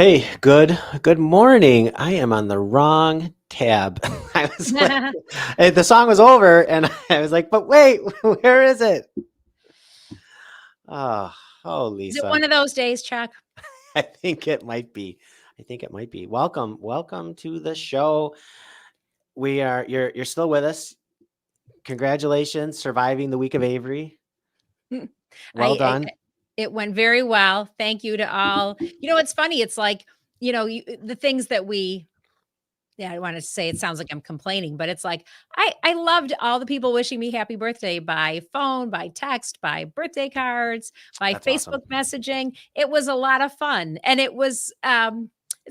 Hey, good morning. I am on the wrong tab. I was like, the song was over, and I was like, but wait, where is it? Oh, oh, Is it Lisa. one of those days, Chuck? I think it might be. I think it might be. Welcome to the show. You're still with us. Congratulations, surviving the week of Avery. Well I done. it went very well. Thank you to all. It's funny. It's like, the things that we yeah, I want to say it sounds like I'm complaining, but it's like I loved all the people wishing me happy birthday by phone, by text, by birthday cards, by That's awesome. Facebook messaging. It was a lot of fun. And it's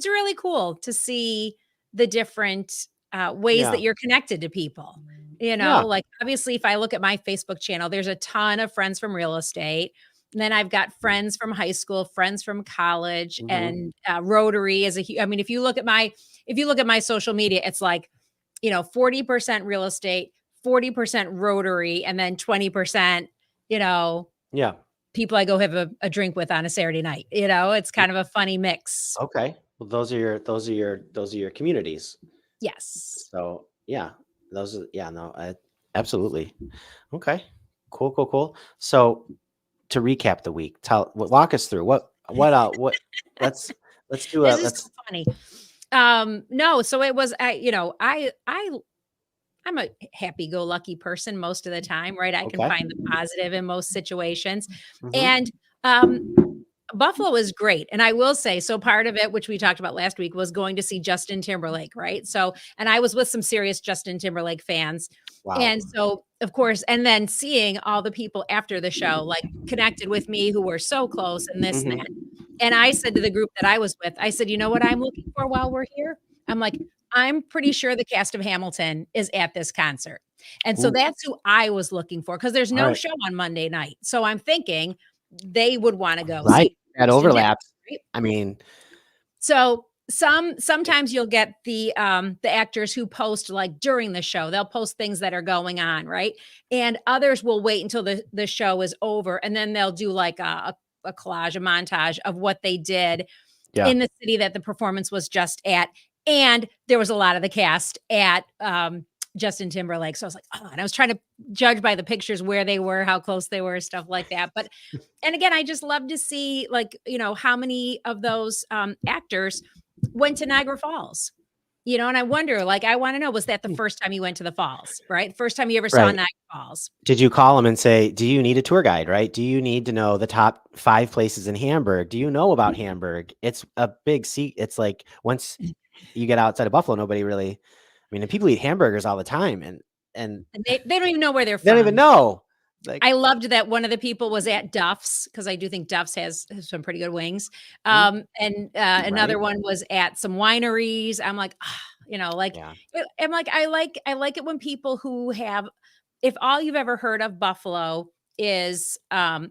really cool to see the different ways Yeah. that you're connected to people. Yeah. Like obviously, if I look at my Facebook channel, there's a ton of friends from real estate. And then I've got friends from high school, friends from college, Hmm. and Rotary is I mean, if you look at my social media, it's like, 40% real estate, 40% Rotary, and then 20%, you know, Yeah. people I go have a drink with on a Saturday night. It's kind of a funny mix. Okay. Well, those are your communities. Yes. So yeah, no, absolutely. Okay, cool. So to recap the week, walk us through what. Let's let's do a This is so let's. funny. No, so it was, I'm a happy-go-lucky person most of the time, right? I can Okay. find the positive in most situations. Hmm. And um, Buffalo is great, and I will say, so part of it, which we talked about last week, was going to see Justin Timberlake, right? So, and I was with some serious Justin Timberlake fans, Wow. and so, of course, and then seeing all the people after the show, like, connected with me who were so close and this and Hmm. that, and I said to the group that I was with, I said, "You know what I'm looking for while we're here?" I'm like, "I'm pretty sure the cast of Hamilton is at this concert." And so Ooh, that's who I was looking for because there's all no right. show on Monday night. So I'm thinking they would wanna go Right. see That Justin Timberlake, overlaps. right? I mean, So sometimes you'll get the actors who post, like, during the show. They'll post things that are going on, right? And others will wait until the show is over, and then they'll do, like, a collage, a montage of what they did yeah. in the city that the performance was just at, and there was a lot of the cast at, Justin Timberlake, so I was like, "Oh," and I was trying to judge by the pictures where they were, how close they were, stuff like that, but and again, I just love to see, like, how many of those, actors went to Niagara Falls, and I wonder, like, I wanna know, was that the Hmm. first time you went to the falls, right? First time you ever saw Right. Niagara Falls. Did you call them and say, "Do you need a tour guide?" Right? Do you need to know the top 5 places in Hamburg? Do you know about Hamburg? It's a big seat. It's like once you get outside of Buffalo, nobody really. I mean, and people eat hamburgers all the time, and And they don't even know where they're they don't even from. know. Like, I loved that one of the people was at Duff's because I do think Duff's has some pretty good wings. mm, And right? another one was at some wineries. I'm like, ah, like, Yeah. I'm like, I like it when people who have, if all you've ever heard of Buffalo is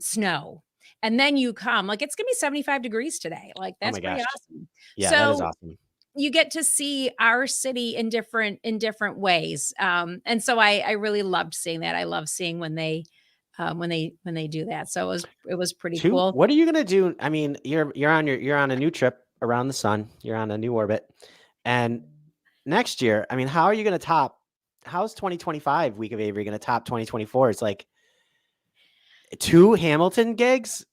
snow, and then you come, like, it's gonna be 75 degrees today. Like, Oh that's my pretty gosh. awesome. Yeah, that is So awesome. you get to see our city in different ways. And so I really loved seeing that. I love seeing when they do that. So it was pretty cool. What are you gonna do? I mean, you're on a new trip around the sun. You're on a new orbit, and next year, I mean, how are you gonna top? How's 2025 Week of Avery gonna top 2024? It's like 2 Hamilton gigs?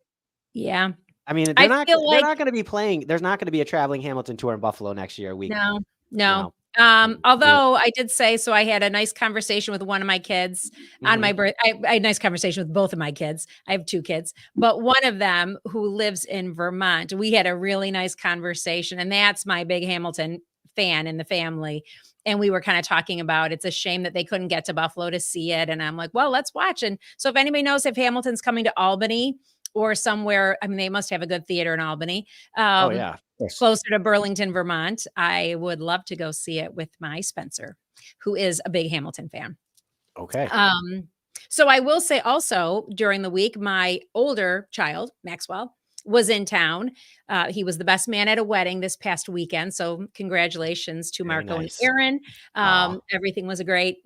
Yeah. I mean, they're I not feel they're like not gonna be playing there's not gonna be a traveling Hamilton tour in Buffalo next year, week. no, no. No. Mm, Although I did say, so I had a nice conversation with one of my kids on my mhm. birth. I had a nice conversation with both of my kids. I have 2 kids, but one of them who lives in Vermont, we had a really nice conversation, and that's my big Hamilton fan in the family. And we were kind of talking about it's a shame that they couldn't get to Buffalo to see it. And I'm like, well, let's watch. And so if anybody knows if Hamilton's coming to Albany or somewhere, I mean, they must have a good theater in Albany. Oh, Um, yeah, of course. Closer to Burlington, Vermont, I would love to go see it with my Spencer, who is a big Hamilton fan. Okay. Um, so I will say also during the week, my older child, Maxwell, was in town. He was the best man at a wedding this past weekend. So congratulations to Very Marco and nice. Aaron. Aw. Everything was a great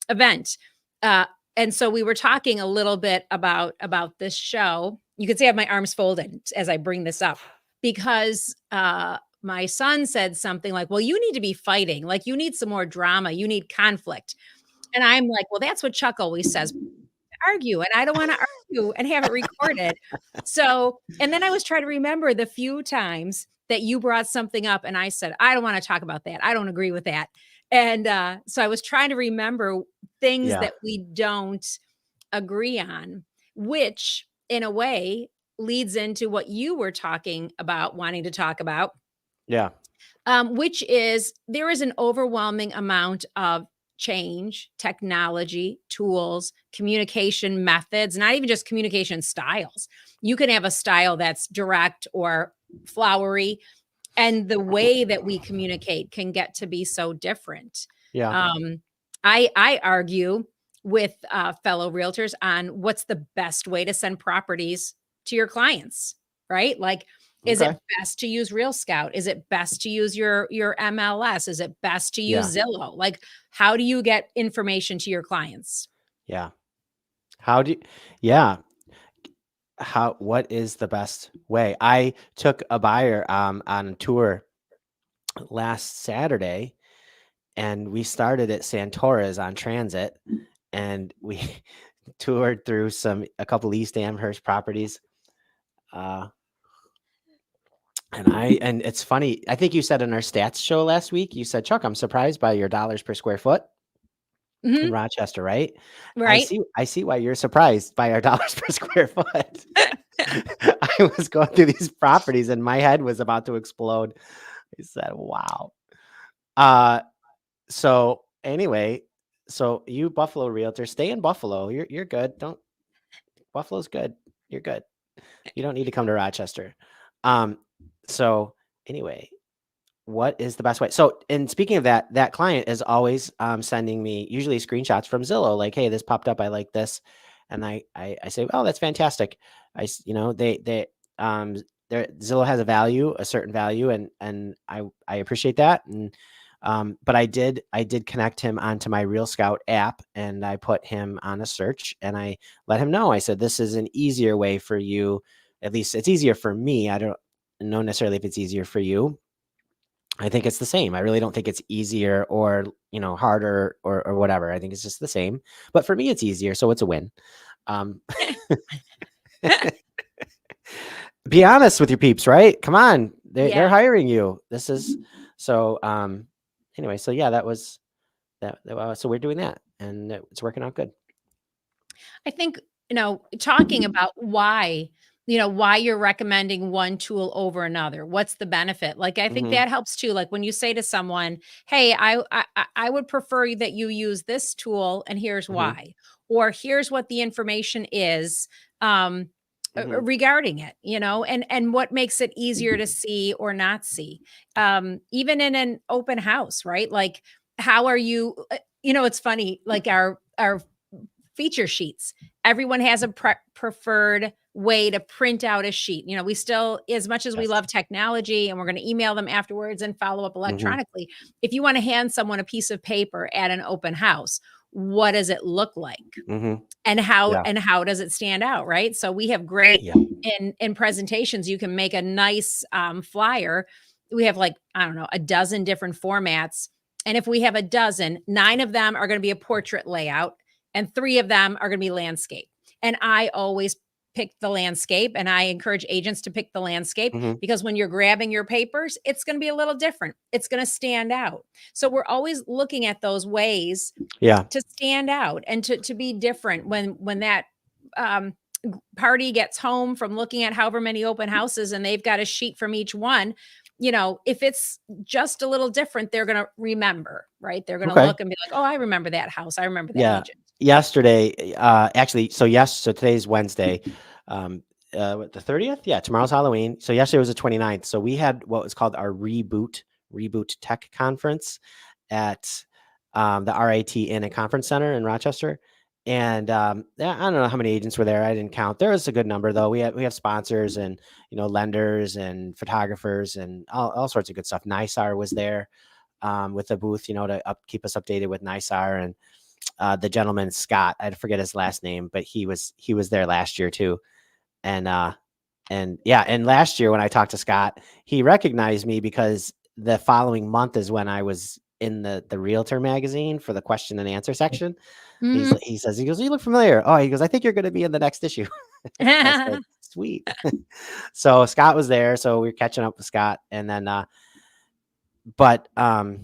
event. Uh, and so we were talking a little bit about this show. You can see I have my arms folded as I bring this up. because my son said something like, well, you need to be fighting. Like, you need some more drama. You need conflict. And I'm like, well, that's what Chuck always says, argue. And I don't want to argue and have it recorded. So, and then I was trying to remember the few times that you brought something up and I said, I don't want to talk about that. I don't agree with that. And so I was trying to remember things Yeah. that we don't agree on, which in a way leads into what you were talking about, wanting to talk about, Yeah. which is there is an overwhelming amount of change, technology, tools, communication methods, not even just communication styles. You can have a style that's direct or flowery, and the way that we communicate can get to be so different. Yeah. I argue with fellow realtors on what's the best way to send properties to your clients, right? Like, is Okay. it best to use Real Scout? Is it best to use your MLS? Is it best to use Yeah. Zillow? Like, how do you get information to your clients? Yeah. How do you, yeah. What is the best way? I took a buyer on a tour last Saturday, and we started at Santora's on Transit, and we toured through a couple East Amherst properties. And it's funny. I think you said in our stats show last week, you said, Chuck, I'm surprised by your dollars per square foot in Mhm, Rochester, right? right? I see why you're surprised by our dollars per square foot. I was going through these properties and my head was about to explode. I said, wow. So anyway, so you Buffalo realtor, stay in Buffalo. You're good. Buffalo's good. You're good. You don't need to come to Rochester. Um, so anyway, what is the best way? So, and speaking of that, that client is always sending me usually screenshots from Zillow, like, hey, this popped up, I like this. And I say, oh, that's fantastic. Um, Zillow has a certain value, and I appreciate that. And but I did connect him onto my Real Scout app, and I put him on a search, and I let him know. I said, this is an easier way for you. At least it's easier for me. I don't know necessarily if it's easier for you. I think it's the same. I really don't think it's easier or, harder or whatever. I think it's just the same. But for me, it's easier, so it's a win. Um, be honest with your peeps, right? Come on, they're Yeah. hiring you. This is so. Anyway, so yeah, that was that. So we're doing that, and it's working out good. I think, talking about why you're recommending one tool over another. What's the benefit? Like, I think Hmm. that helps too. Like when you say to someone, "Hey, I would prefer that you use this tool, and here's Hmm. why," or "Here's what the information is." Um, Hmm. regarding it, and what makes it easier to see or not see, even in an open house, right? Like, how are you? It's funny, like our feature sheets. Everyone has a preferred way to print out a sheet. We still, as much as we Yes. love technology and we're going to email them afterwards and follow up Hmm. electronically, if you want to hand someone a piece of paper at an open house, what does it look like? Hmm. And how Yeah. and how does it stand out, right? So we have great Yeah. in presentations, you can make a nice flyer. We have, like, I don't know, a dozen different formats. And if we have a dozen, 9 of them are going to be a portrait layout and 3 of them are going to be landscape. And I always pick the landscape, and I encourage agents to pick the landscape Hmm. because when you're grabbing your papers, it's going to be a little different. It's going to stand out. So we're always looking at those ways Yeah. to stand out and to be different when that um, party gets home from looking at however many open houses and they've got a sheet from each one. If it's just a little different, they're going to remember, right? They're going to Okay. look and be like, oh, I remember that house, I remember that Yeah. agent. Yesterday, actually, so today's Wednesday. The 30th? Yeah, tomorrow's Halloween. So yesterday was the 29th. So we had what was called our ReBoot Tech Conference at the RIT in a conference center in Rochester. And yeah, I don't know how many agents were there. I didn't count. There was a good number though. We have sponsors and lenders and photographers and all sorts of good stuff. NISAR was there with a booth, to keep us updated with NISAR. And the gentleman Scott, I forget his last name, but he was there last year too. And yeah, and last year when I talked to Scott, he recognized me because the following month is when I was in the Realtor magazine for the question and answer section. Mhm. He says, he goes, "You look familiar." Oh, he goes, "I think you're going to be in the next issue." I said, "Sweet." So Scott was there, so we were catching up with Scott, and then, but oh,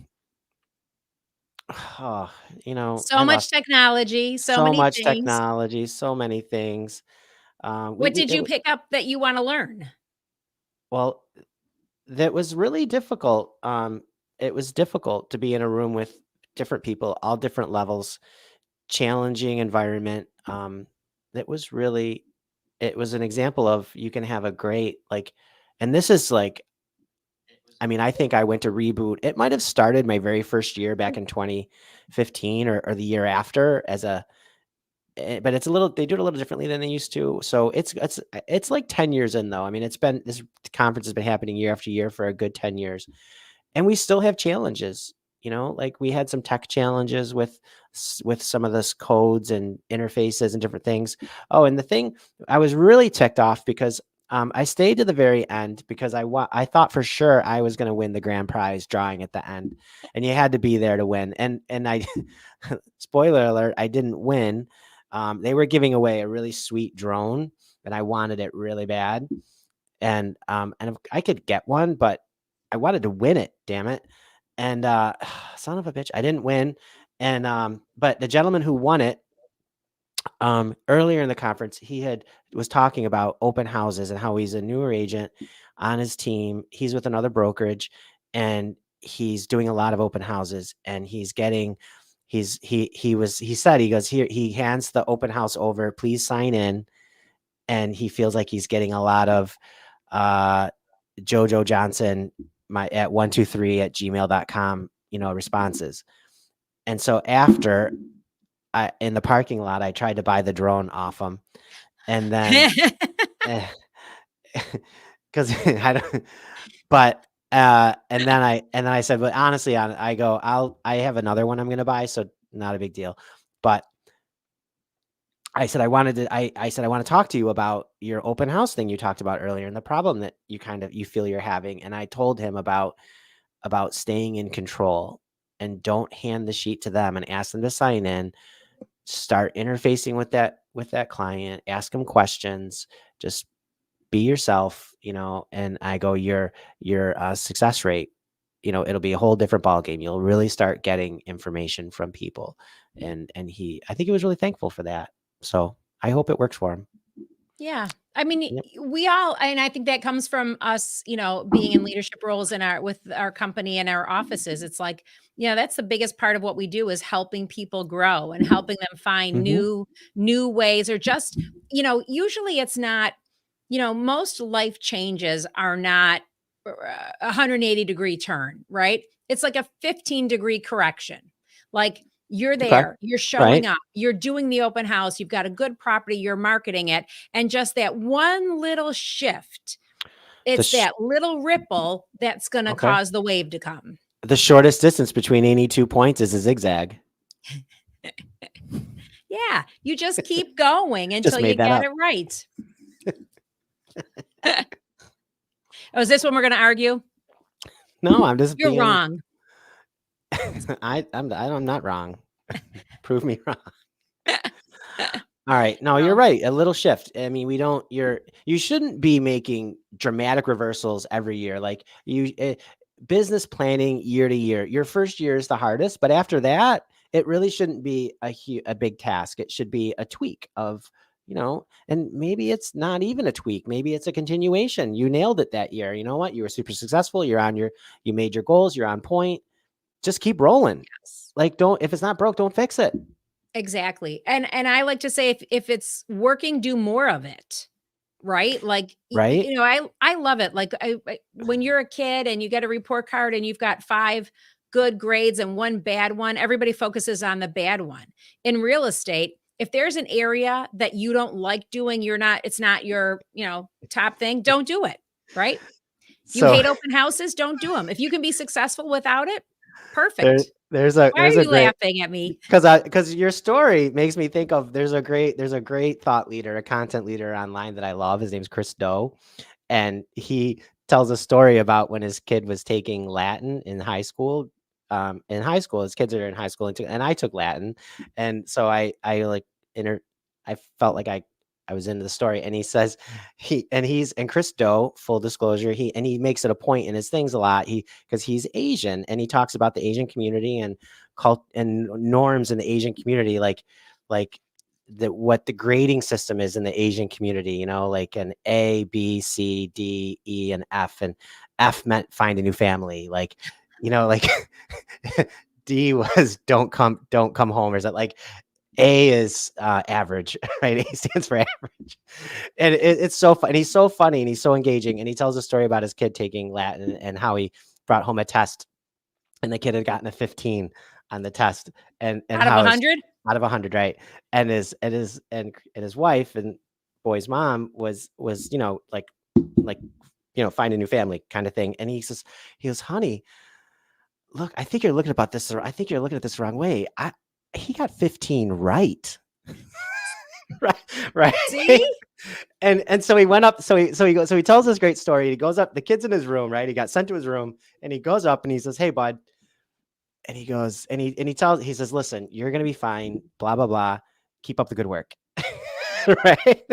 So I much lost technology, so so many much things. technology, so many things. What did you pick up that you wanna learn? Well, that was really difficult. It was difficult to be in a room with different people, all different levels, challenging environment. That was really, it was an example of you can have a great, like, and this is like, I mean, I think I went to ReBoot. It might have started my very first year back in 2015 or the year after as a, but it's a little, they do it a little differently than they used to. So it's like 10 years in though. I mean, this conference has been happening year after year for a good 10 years. And we still have challenges, like we had some tech challenges with some of this codes and interfaces and different things. Oh, and the thing, I was really ticked off because I stayed to the very end because I thought for sure I was going to win the grand prize drawing at the end, and you had to be there to win. And I, spoiler alert, I didn't win. They were giving away a really sweet drone, and I wanted it really bad. And if I could get one, but I wanted to win it, damn it. And son of a bitch, I didn't win. And but the gentleman who won it, earlier in the conference, was talking about open houses and how he's a newer agent on his team. He's with another brokerage, and he's doing a lot of open houses, and he's getting he said, he goes, here, he hands the open house over, please sign in. And he feels like he's getting a lot of uh Jojo Johnson at 123@gmail.com, responses. And so after, in the parking lot, I tried to buy the drone off him, and then because I don't, but and then I said, but honestly, I have another one I'm gonna buy, so not a big deal. But I said I said I want to talk to you about your open house thing you talked about earlier and the problem that you feel you're having. And I told him about staying in control, and don't hand the sheet to them and ask them to sign in. Start interfacing with that client, ask them questions, just be yourself, and I go, your success rate, it'll be a whole different ball game. You'll really start getting information from people. And I think he was really thankful for that. So I hope it works for him. Yeah. I mean, Yep. we all, and I think that comes from us, being in leadership roles with our company and our offices. It's like, that's the biggest part of what we do is helping people grow and helping them find Hmm. new ways, or just, usually it's not, most life changes are not a 180-degree turn, right? It's like a 15-degree correction. Like, you're Okay. there, you're showing Right. up, you're doing the open house, you've got a good property, you're marketing it, and just that one little shift, The it's sh- that little ripple that's gonna okay. cause the wave to come. The shortest distance between any 2 points is a zigzag. Yeah, you just keep going Just until you made that get it up. right. Oh, is this when we're gonna argue? No, I'm just You're being. wrong. I'm not wrong. Prove me wrong. All right. No, you're Well, right. A little shift. I mean, you shouldn't be making dramatic reversals every year. Like business planning year to year. Your first year is the hardest, but after that, it really shouldn't be a big task. It should be a tweak of, and maybe it's not even a tweak. Maybe it's a continuation. You nailed it that year. You know what? You were super successful. You made your goals. You're on point. Just keep rolling. yes. Like, if it's not broke, don't fix it. Exactly. And I like to say, if it's working, do more of it. Right? Like, Right. I love it. Like, when you're a kid and you get a report card and you've got 5 good grades and 1 bad one, everybody focuses on the bad one. In real estate, if there's an area that you don't like doing, it's not your, top thing, don't do it, right? You So hate open houses, don't do them. If you can be successful without it, there perfect. Why are there's a you great laughing at me? because your story makes me think of there's a great thought leader, a content leader online that I love. His name's Chris Do, and he tells a story about when his kid was taking Latin in high school. In high school, his kids are in high school, and I took Latin, and so I like inter I felt like I was into the story. And he says and Chris Do, full disclosure, he makes it a point in his things a lot. Because he's Asian, and he talks about the Asian community and cult and norms in the Asian community, like what the grading system is in the Asian community, like an A, B, C, D, E, and F. And F meant find a new family. Like D was don't come home, or is that like A is average, right? A stands for average. And it's so fun. And he's so funny and he's so engaging. And he tells a story about his kid taking Latin and how he brought home a test and the kid had gotten a 15 on the test, and Out of how his 100? out of 100, right? And his wife and boy's mom was like find a new family kind of thing. And he goes, honey, look, I think you're looking at this the wrong way. He got 15 right. Right. See? And so he went up. So he tells this great story. He goes up. The kid's in his room, right? He got sent to his room, and he goes up and he says, "Hey, bud." And he goes he says, "Listen, you're gonna be fine. Blah blah blah. Keep up the good work." Right.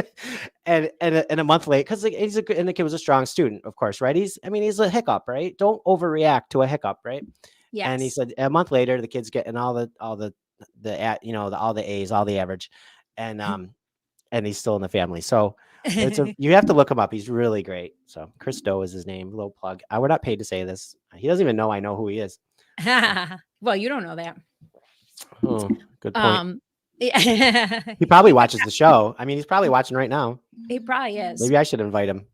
And a month late, because and the kid was a strong student, of course, right? He's a hiccup, right? Don't overreact to a hiccup, right? And he Yes. said a month later, the kid's getting all the all the A's, all the average, and he's still in the family. So you have to look him up. He's really great. So Chris Do is his name. Little plug. We're not paid to say this. He doesn't even know I know who he is. Well, you don't know that. Oh, good point. Yeah. He probably watches the show. He's probably watching right now. He probably is. Maybe I should invite him.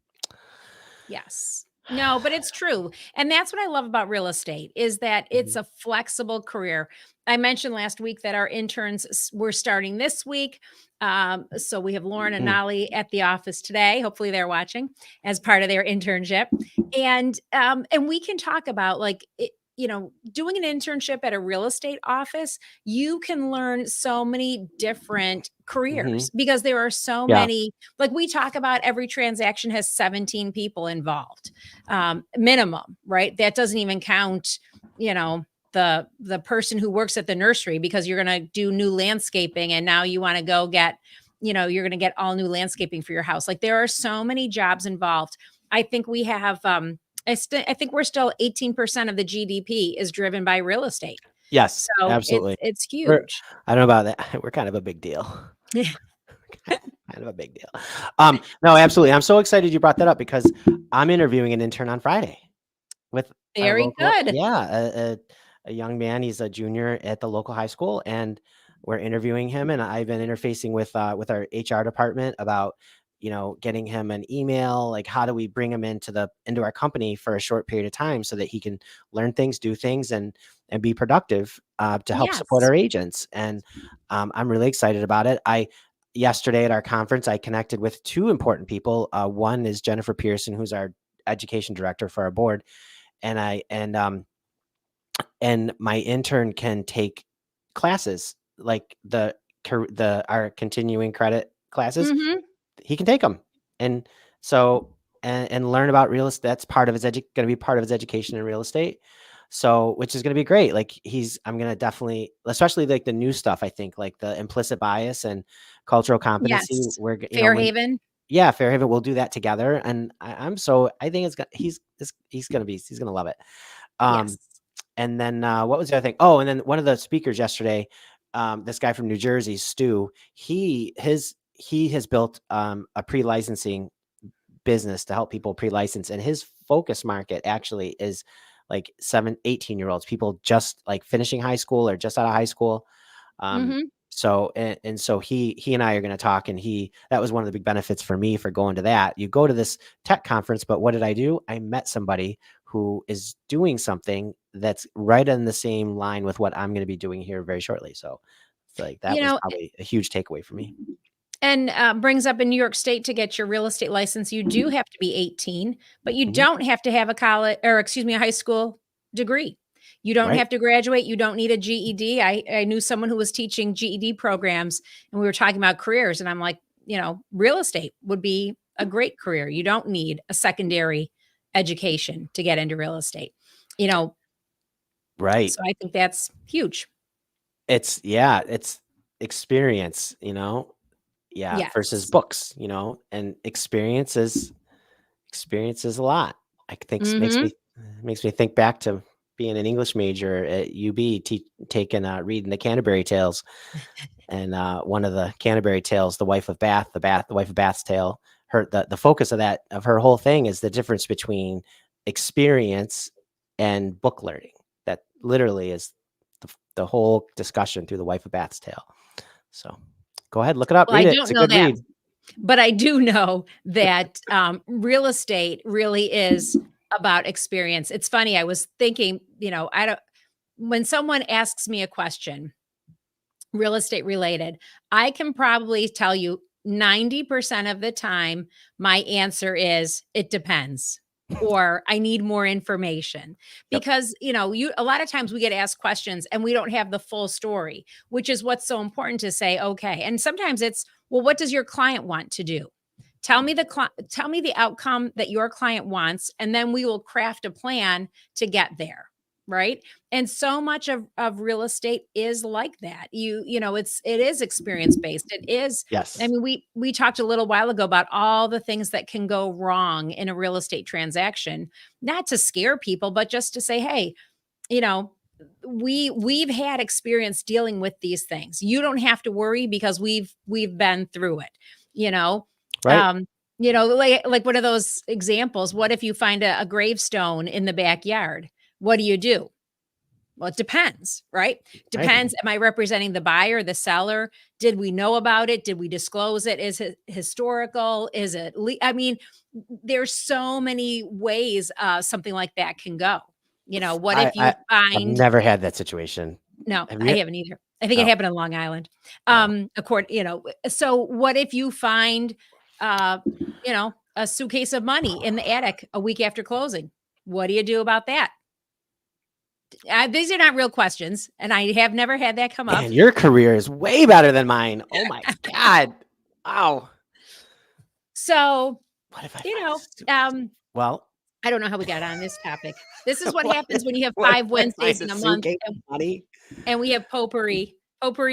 Yes. No, but it's true. And that's what I love about real estate is that it's a flexible career. I mentioned last week that our interns were starting this week. So we have Lauren and Mm. Nolly at the office today. Hopefully they're watching as part of their internship. And we can talk about doing an internship at a real estate office, you can learn so many different careers because there are so Yeah. many, like we talk about every transaction has 17 people involved, minimum, right? That doesn't even count, the person who works at the nursery because you're going to do new landscaping and now you want to go get, you're going to get all new landscaping for your house. Like there are so many jobs involved. I think we have, I think we're still 18% of the GDP is driven by real estate. Yes, So absolutely. it's huge. I don't know about that. We're kind of a big deal. Yeah. Kind of a big deal. No, absolutely. I'm so excited you brought that up because I'm interviewing an intern on Friday with Very good. a young man. He's a junior at the local high school, and we're interviewing him. And I've been interfacing with our HR department about getting him an email, like how do we bring him into our company for a short period of time so that he can learn things, do things, and be productive to help support Yes. our agents. And I'm really excited about it. Yesterday at our conference, I connected with two important people. One is Jennifer Pearson, who's our education director for our board, and my intern can take classes like our continuing credit classes. Mhm. He can take them, and so and learn about real estate. That's part of his going to be part of his education in real estate. So, which is going to be great. Like I'm going to definitely, especially like the new stuff. I think like the implicit bias and cultural competency. Yes. We're Fairhaven. yeah, Fairhaven. We'll do that together, and I think he's going to love it. Yes. And then what was the other thing? Oh, and then one of the speakers yesterday, this guy from New Jersey, Stu, he has built a pre-licensing business to help people pre-license, and his focus market actually is like 18-year-olds, people just like finishing high school or just out of high school. Mhm. So so he and I are going to talk, and that was one of the big benefits for me for going to that. You go to this tech conference, but what did I do? I met somebody who is doing something that's right in the same line with what I'm going to be doing here very shortly. So it's like that was probably a huge takeaway for me. And brings up in New York State to get your real estate license, you do have to be 18, but you Mhm. don't have to have a college or excuse me, a high school degree. You don't Right. have to graduate. You don't need a GED. I knew someone who was teaching GED programs, and we were talking about careers. And I'm like, real estate would be a great career. You don't need a secondary education to get into real estate, you know. Right. So I think that's huge. It's experience, yeah, versus Yes. books, and experience is a lot. I think Mhm. makes me think back to being an English major at UB, taking reading the Canterbury Tales, and one of the Canterbury Tales, the wife of Bath, the wife of Bath's tale. The focus of her whole thing is the difference between experience and book learning. That literally is the whole discussion through the wife of Bath's tale. So go ahead, look it up, Well, I read it. It's don't a know good that, read. but I do know that, real estate really is about experience. It's funny, I was thinking, I don't when someone asks me a question, real estate related, I can probably tell you 90% of the time, my answer is, "It depends," or, "I need more information." Yep. Because, a lot of times we get asked questions and we don't have the full story, which is what's so important to say, "Okay." And sometimes it's, "Well, what does your client want to do? Tell me the outcome that your client wants, and then we will craft a plan to get there." Right? And so much of real estate is like that. It is experience based. It is, I Yes. mean, we talked a little while ago about all the things that can go wrong in a real estate transaction, not to scare people, but just to say, hey, you know, we've had experience dealing with these things. You don't have to worry because we've been through it, you know. Right. Um, like one of those examples, what if you find a gravestone in the backyard? What do you do? Well, it depends, right? Right. Depends. Am I representing the buyer, the seller? Did we know about it? Did we disclose it? Is it historical? Is it? I mean, there's so many ways something like that can go. What if you I've find? never had that situation. No, Have I you? haven't either. I think it Oh, happened in Long Island. oh. So what if you find, uh, a suitcase of money in the attic a week after closing? What do you do about that? These are not real questions, and I have never had that come up. Man, your career is way better than mine. Oh my god. Wow. So, What if I you find a know, suitcase? Well, I don't know how we got on this topic. This is what what happens when you have what 5 if I find Wednesdays a in a month, suitcase of money? and we have potpourri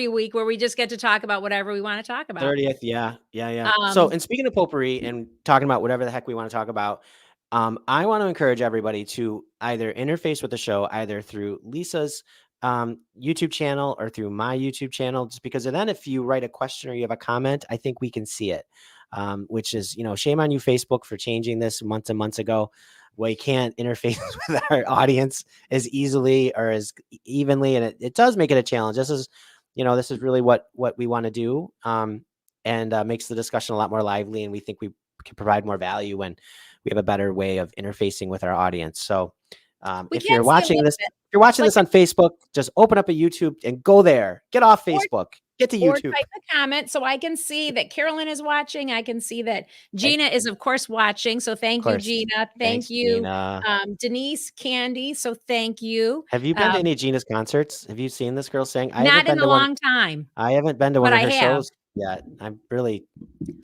week where we just get to talk about whatever we wanna talk about. 30th, yeah, yeah, yeah. So, Um, and speaking of potpourri and talking about whatever the heck we wanna talk about, I wanna encourage everybody to either interface with the show either through Lisa's, YouTube channel or through my YouTube channel, just because then if you write a question or you have a comment, I think we can see it, which is, shame on you, Facebook, for changing this months and months ago. We can't interface with our audience as easily or as evenly, and it does make it a challenge. This is really what we want to do, and makes the discussion a lot more lively. And we think we can provide more value when we have a better way of interfacing with our audience. So, we can see a little bit, if you're watching like, this on Facebook, just open up a YouTube and go there. Get off or Facebook. Get to or YouTube. type a comment so I can see that Carolyn is watching. I can see that Right? Gina is, of course, watching. So Of thank you, course. Gina. Thank Thanks, you, Gina. Denise, Candy. So thank you. Have you been to Um, any of Gina's concerts? Have you seen this girl sing? I haven't Not in been a to one. long time, I haven't been to but one of I her have. shows yet. I'm really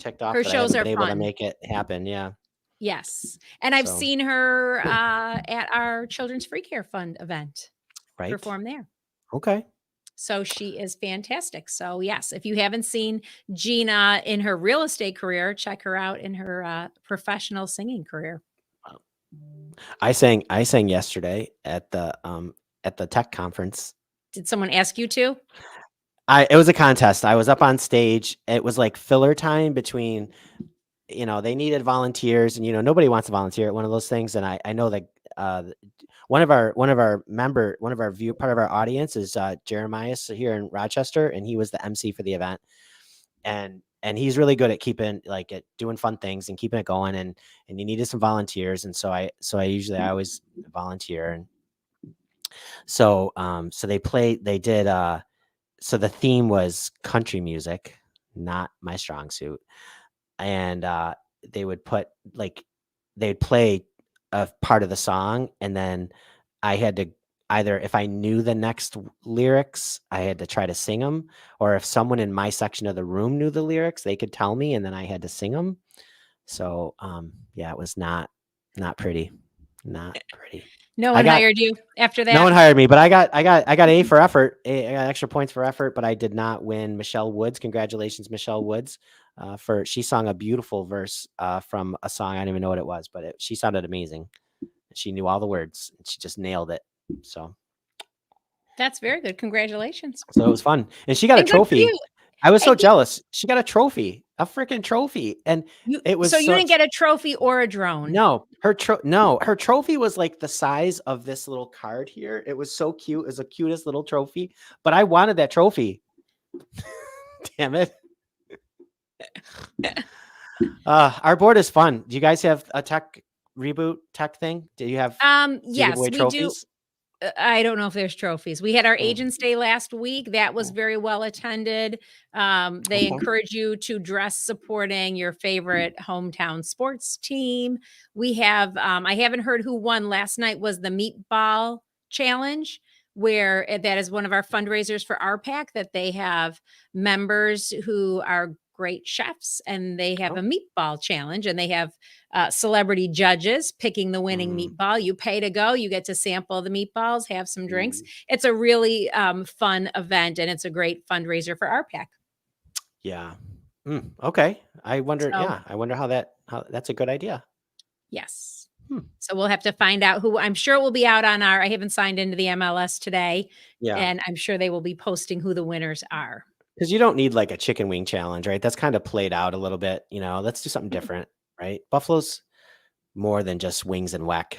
ticked off Her that I shows haven't are been able to fun. make it happen. Yeah. Yes. And I've So, seen her at our Children's Free Care Fund event right. perform there. Okay. So she is fantastic. So, yes, if you haven't seen Gina in her real estate career, check her out in her professional singing career. I sang yesterday at the tech conference. Did someone ask you to? It was a contest. I was up on stage. It was like filler time between, they needed volunteers, and nobody wants to volunteer at one of those things. And I know that one of our view part of our audience is Jeremiah here in Rochester, and he was the MC for the event. And he's really good at keeping at doing fun things and keeping it going, and he needed some volunteers. And I always volunteer. And so they did so the theme was country music, not my strong suit. And they would put they'd play a part of the song, and then I had to either if I knew the next lyrics, I had to try to sing them, or if someone in my section of the room knew the lyrics, they could tell me, and then I had to sing them. So, yeah, it was not pretty, not pretty. No I one got hired you after no that? one hired me, but I got A for effort. I got extra points for effort, but I did not win. Michelle Woods, congratulations, Michelle Woods, for she sung a beautiful verse from a song. I don't even know what it was, but she sounded amazing. She knew all the words. And she just nailed it. So That's very good. Congratulations. it was fun, and she got a And good for trophy. you. I was Hey, so jealous. She got a trophy, a freaking trophy, and it was so you didn't such. get a trophy or a drone? No, her trophy was like the size of this little card here. It was so cute. It was the cutest little trophy, but I wanted that trophy. Damn it. Our board is fun. Do you guys have a ReBoot tech thing? Do you give Yes, away we do. trophies? I don't know if there's trophies. We had our Mm, Agents Day last week. That was mm, very well attended. They okay. encourage you to dress supporting your favorite hometown sports team. We have, I haven't heard who won. Last night was the Meatball Challenge, where that is one of our fundraisers for our pack, that they have members who are great chefs and they have a Oh, meatball challenge, and they have celebrity judges picking the winning mm, meatball. You pay to go, you get to sample the meatballs, have some drinks. mm. It's a really fun event, and it's a great fundraiser for our pack. Yeah. Okay. I wonder. So, Yeah, I wonder how that's a good idea. yes. Hmm. So we'll have to find out who. I'm sure it will be out on our, I haven't signed into the MLS today, Yeah. and I'm sure they will be posting who the winners are. Because you don't need like a chicken wing challenge, right? That's kind of played out a little bit. Let's do something Mm, different, right? Buffalo's more than just wings and whack.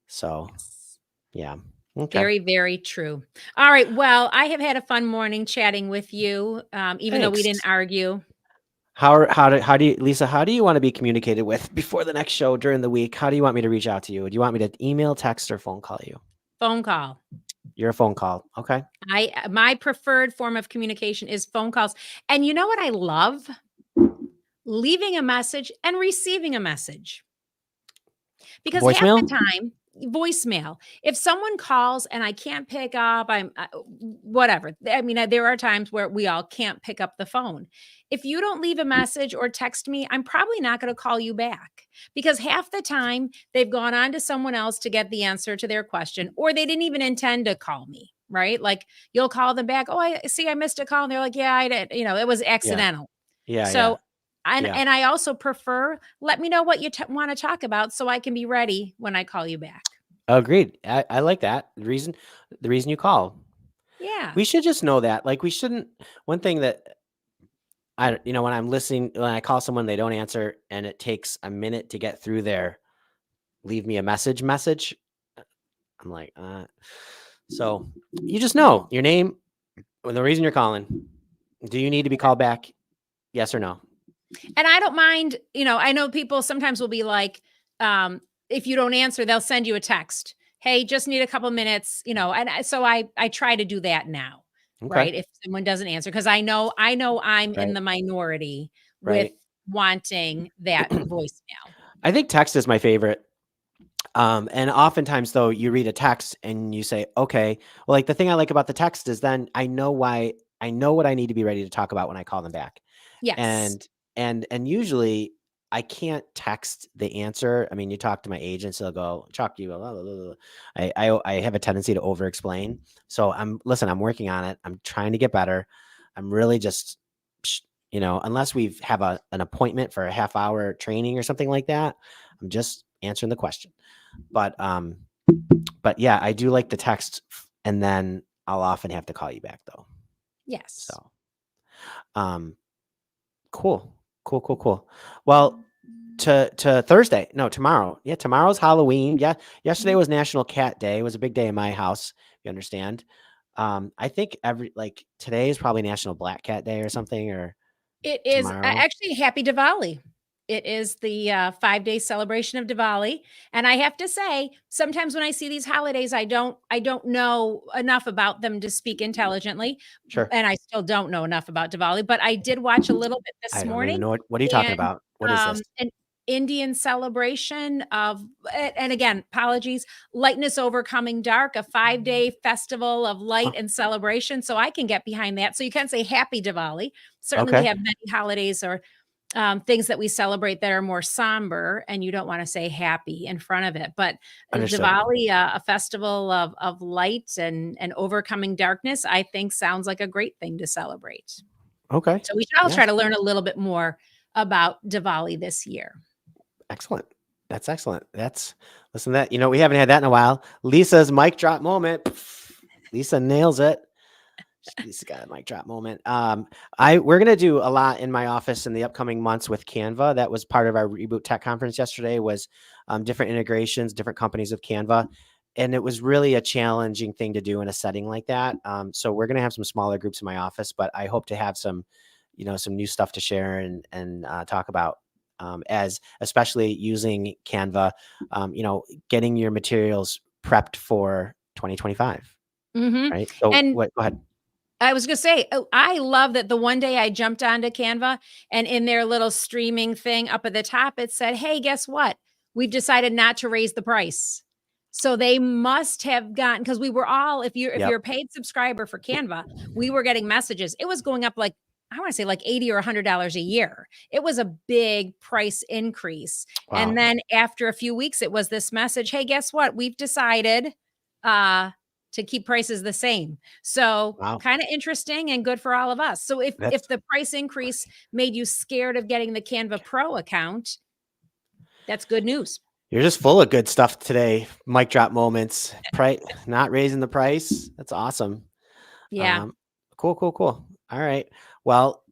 So, yes. yeah. Okay. Very, very true. All right. Well, I have had a fun morning chatting with you, even though we Thanks. didn't argue. Lisa, how do you want to be communicated with before the next show during the week? How do you want me to reach out to you? Do you want me to email, text, or phone call you? Phone call. You're a phone call. Okay. My preferred form of communication is phone calls. And you know what I love? Leaving a message and receiving a message. Because half the Voicemail? time, voicemail. If someone calls and I can't pick up, I'm whatever. I mean, there are times where we all can't pick up the phone. If you don't leave a message or text me, I'm probably not going to call you back, because half the time they've gone on to someone else to get the answer to their question, or they didn't even intend to call me, right? Like, you'll call them back. Oh, I see, I missed a call. And they're like, yeah, I did. It was Yeah. accidental. Yeah. Yeah. So, and Yeah. and I also prefer, let me know what you want to talk about so I can be ready when I call you back. Agreed. I like that. The reason you call. Yeah. We should just know that. Like, we shouldn't. One thing that when I'm listening, when I call someone, they don't answer, and it takes a minute to get through their leave me a message. I'm like, so you just know your name and the reason you're calling. Do you need to be called back? Yes or no? And I don't mind, I know people sometimes will be like, if you don't answer, they'll send you a text. Hey, just need a couple minutes, and so I try to do that now, Okay. right? If someone doesn't answer, because I know I'm in Right. the minority with Right. wanting that voicemail. I think text is my favorite. And oftentimes though, you read a text and you say, okay, well, like the thing I like about the text is then I know what I need to be ready to talk about when I call them back. Yes. And usually I can't text the answer. I mean, you talk to my agents, they'll go, Chuck, you, blah, blah, blah, blah." I have a tendency to over explain. So I'm working on it. I'm trying to get better. I'm really just, unless we have an appointment for a half hour training or something like that, I'm just answering the question. But yeah, I do like the text, and then I'll often have to call you back though. Yes. So, um, cool, cool, cool, cool. Well, to Thursday, no, tomorrow. Yeah, tomorrow's Halloween. Yeah, yesterday was National Cat Day. It was a big day in my house. You understand? I think today is probably National Black Cat Day or something, or It is tomorrow. actually happy Diwali. It is the 5-day celebration of Diwali, and I have to say, sometimes when I see these holidays, I don't know enough about them to speak intelligently, Sure. and I still don't know enough about Diwali. But I did watch a little bit this I don't even morning, know what are you talking and about? What is this? and Indian celebration of, and again, apologies, lightness overcoming dark, a 5-day festival of light and celebration. So I can get behind that. So you can say happy Diwali. Certainly we Okay. have many holidays or things that we celebrate that are more somber, and you don't want to say happy in front of it. But Understood. Diwali, a festival of light and overcoming darkness, I think sounds like a great thing to celebrate. Okay. So we should all Yes. try to learn a little bit more about Diwali this year. Excellent. That's excellent. Listen to that. We haven't had that in a while. Lisa's mic drop moment. Lisa nails it. Lisa got a mic drop moment. We're gonna do a lot in my office in the upcoming months with Canva. That was part of our ReBoot Tech conference yesterday. Was different integrations, different companies of Canva, and it was really a challenging thing to do in a setting like that. So we're gonna have some smaller groups in my office, but I hope to have some new stuff to share and talk about. As especially using Canva, getting your materials prepped for 2025, Mhm. right? So And go ahead. I was gonna say, I love that the one day I jumped onto Canva and in their little streaming thing up at the top, it said, "Hey, guess what? We've decided not to raise the price." So they must have gotten, because we were all, if you're Yep. a paid subscriber for Canva, we were getting messages. It was going up like, I want to say like $80 or $100 a year. It was a big price increase. And Wow. then after a few weeks, it was this message, "Hey, guess what? We've decided uh to keep prices the same." So Wow. kind of interesting and good for all of us. So if That's the price increase made you scared of getting the Canva Pro account, that's good news. You're just full of good stuff today. Mic drop moments. Not raising the price. That's awesome. Yeah. Cool. All right. Well,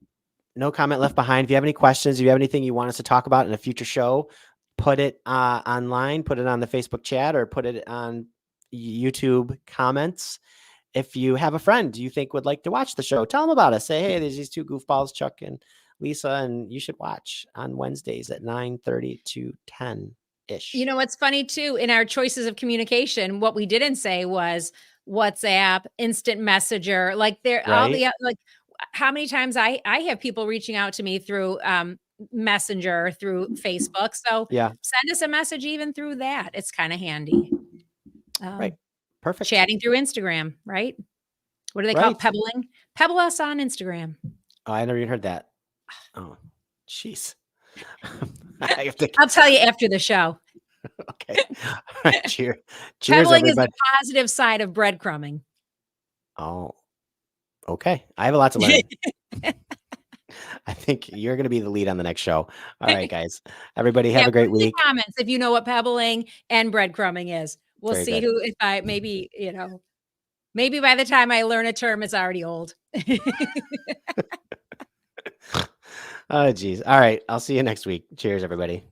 no comment left behind. If you have any questions, if you have anything you want us to talk about in a future show, put it online, put it on the Facebook chat, or put it on YouTube comments. If you have a friend you think would like to watch the show, tell them about us. Say, hey, there's these two goofballs, Chuck and Lisa, and you should watch on Wednesdays at 9:30 to 10-ish. You know, what's funny too, in our choices of communication, what we didn't say was WhatsApp, instant messenger, like all Right? the, like how many times I have people reaching out to me through Messenger, through Facebook. So Yeah. send us a message even through that. It's kind of handy. Right. Perfect. Chatting through Instagram, right? What do they call it? Right. Pebbling? Pebble us on Instagram. Oh, I never even heard that. Oh, jeez. I have to. I'll tell you after the show. Okay. All right. Cheers, Pebbling is everybody. the positive side of breadcrumbing. Oh, okay. I have a lot to learn. I think you're going to be the lead on the next show. All right, guys. Everybody have a great Put in the week. comments if you know what pebbling and breadcrumbing is. We'll Very see good. who, if I maybe, maybe by the time I learn a term, it's already old. Oh, geez. All right. I'll see you next week. Cheers, everybody.